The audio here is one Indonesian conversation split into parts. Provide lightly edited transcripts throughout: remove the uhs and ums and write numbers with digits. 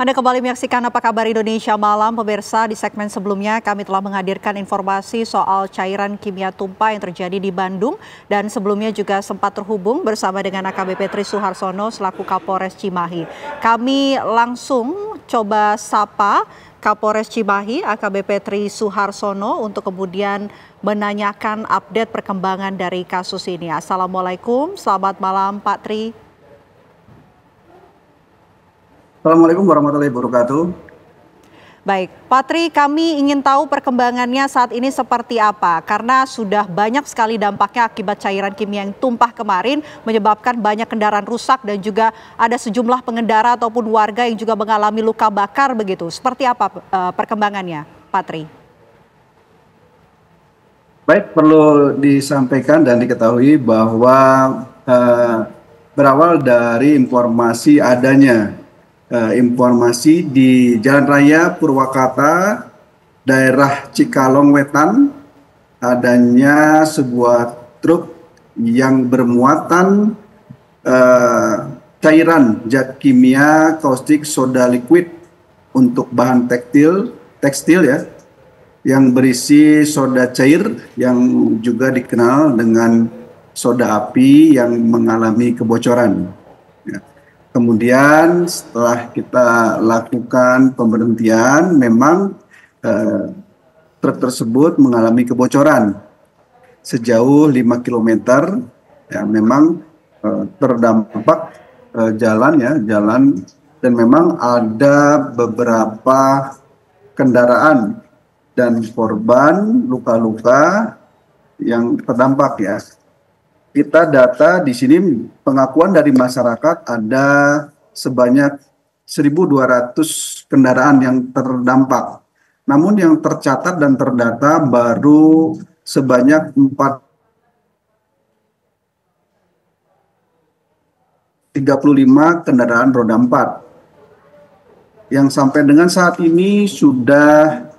Anda kembali menyaksikan Apa Kabar Indonesia Malam, pemirsa. Di segmen sebelumnya kami telah menghadirkan informasi soal cairan kimia tumpah yang terjadi di Bandung. Dan sebelumnya juga sempat terhubung bersama dengan AKBP Tri Suharsono selaku Kapolres Cimahi. Kami langsung coba sapa Kapolres Cimahi, AKBP Tri Suharsono, untuk kemudian menanyakan update perkembangan dari kasus ini. Assalamualaikum, selamat malam Pak Tri. Assalamualaikum warahmatullahi wabarakatuh. Baik, Pak Tri, kami ingin tahu perkembangannya saat ini seperti apa, karena sudah banyak sekali dampaknya akibat cairan kimia yang tumpah kemarin, menyebabkan banyak kendaraan rusak dan juga ada sejumlah pengendara ataupun warga yang juga mengalami luka bakar begitu. Seperti apa perkembangannya, Pak Tri? Baik, perlu disampaikan dan diketahui bahwa berawal dari informasi adanya informasi di Jalan Raya Purwakarta, daerah Cikalong Wetan, adanya sebuah truk yang bermuatan cairan zat kimia kaustik soda liquid untuk bahan tekstil ya, yang berisi soda cair yang juga dikenal dengan soda api yang mengalami kebocoran. Ya. Kemudian setelah kita lakukan pemberhentian, memang truk tersebut mengalami kebocoran sejauh 5 km. Ya, memang terdampak jalan dan memang ada beberapa kendaraan dan korban luka-luka yang terdampak ya. Kita data di sini pengakuan dari masyarakat ada sebanyak 1.200 kendaraan yang terdampak. Namun yang tercatat dan terdata baru sebanyak 35 kendaraan roda 4. Yang sampai dengan saat ini sudah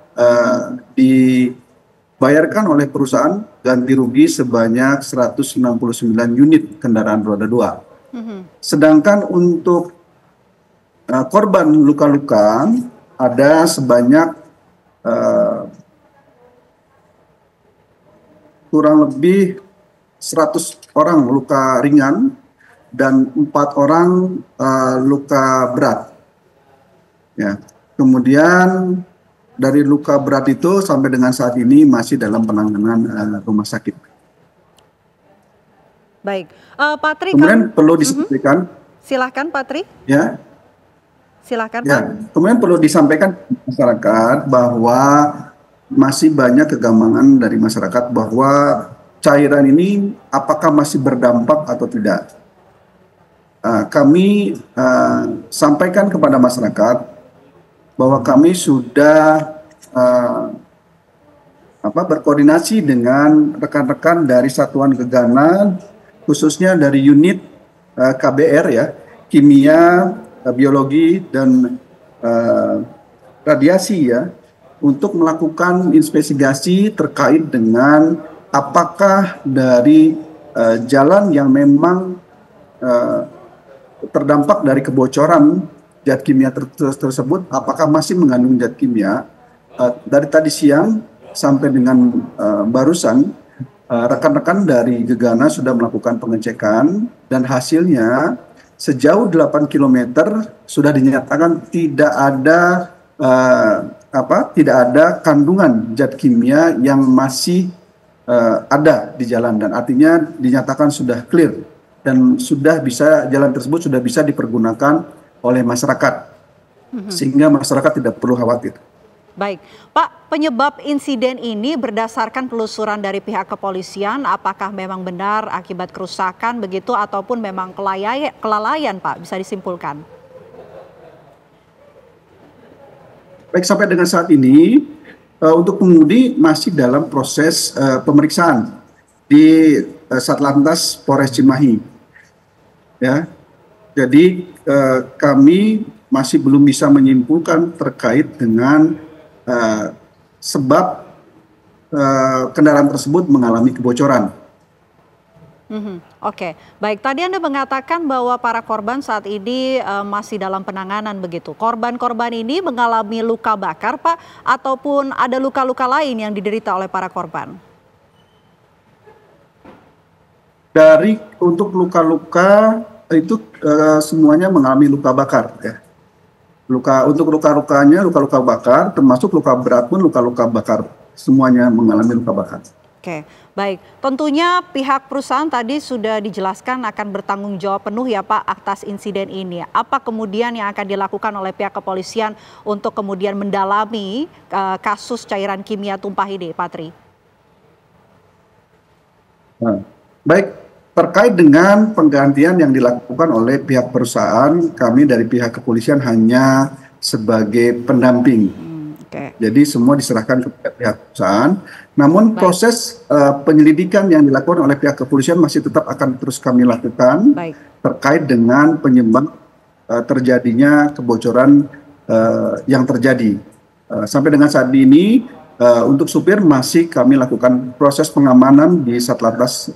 dibayarkan oleh perusahaan ganti rugi sebanyak 169 unit kendaraan roda 2. Sedangkan untuk korban luka-luka ada sebanyak kurang lebih 100 orang luka ringan dan 4 orang luka berat. Ya. Kemudian dari luka berat itu sampai dengan saat ini masih dalam penanganan rumah sakit. Baik, Pak Tri. Kemudian perlu disampaikan. Silahkan Pak Tri. Ya. Silahkan ya. Pak. Kemudian perlu disampaikan masyarakat bahwa masih banyak kegambangan dari masyarakat bahwa cairan ini apakah masih berdampak atau tidak. Kami sampaikan kepada masyarakat bahwa kami sudah berkoordinasi dengan rekan-rekan dari Satuan Gegana, khususnya dari unit KBR ya, kimia, biologi dan radiasi ya, untuk melakukan investigasi terkait dengan apakah dari jalan yang memang terdampak dari kebocoran zat kimia tersebut apakah masih mengandung zat kimia. Dari tadi siang sampai dengan barusan rekan-rekan dari Gegana sudah melakukan pengecekan dan hasilnya sejauh 8 km sudah dinyatakan tidak ada kandungan zat kimia yang masih ada di jalan, dan artinya dinyatakan sudah clear dan jalan tersebut sudah bisa dipergunakan oleh masyarakat, sehingga masyarakat tidak perlu khawatir. Baik, Pak, penyebab insiden ini berdasarkan telusuran dari pihak kepolisian, apakah memang benar akibat kerusakan begitu ataupun memang kelalaian, Pak, bisa disimpulkan? Baik, sampai dengan saat ini untuk pengemudi masih dalam proses pemeriksaan di Satlantas Polres Cimahi. Ya. Jadi kami masih belum bisa menyimpulkan terkait dengan sebab kendaraan tersebut mengalami kebocoran. Oke, baik. Tadi Anda mengatakan bahwa para korban saat ini masih dalam penanganan begitu. Korban-korban ini mengalami luka bakar, Pak, ataupun ada luka-luka lain yang diderita oleh para korban? Untuk luka-luka itu semuanya mengalami luka bakar ya. Untuk luka-lukanya luka-luka bakar, termasuk luka berat pun luka-luka bakar, semuanya mengalami luka bakar. Oke, baik. Tentunya pihak perusahaan tadi sudah dijelaskan akan bertanggung jawab penuh ya Pak atas insiden ini. Apa kemudian yang akan dilakukan oleh pihak kepolisian untuk kemudian mendalami kasus cairan kimia tumpah ini, Pak Tri? Nah, baik, terkait dengan penggantian yang dilakukan oleh pihak perusahaan, kami dari pihak kepolisian hanya sebagai pendamping. Jadi semua diserahkan ke pihak perusahaan. Namun proses penyelidikan yang dilakukan oleh pihak kepolisian masih tetap akan terus kami lakukan terkait dengan penyebab terjadinya kebocoran yang terjadi. Sampai dengan saat ini untuk supir masih kami lakukan proses pengamanan di Satlantas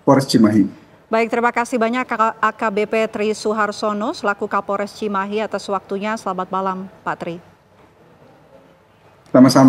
Polres Cimahi. Baik, terima kasih banyak AKBP Tri Suharsono selaku Kapolres Cimahi atas waktunya. Selamat malam, Pak Tri. Sama-sama.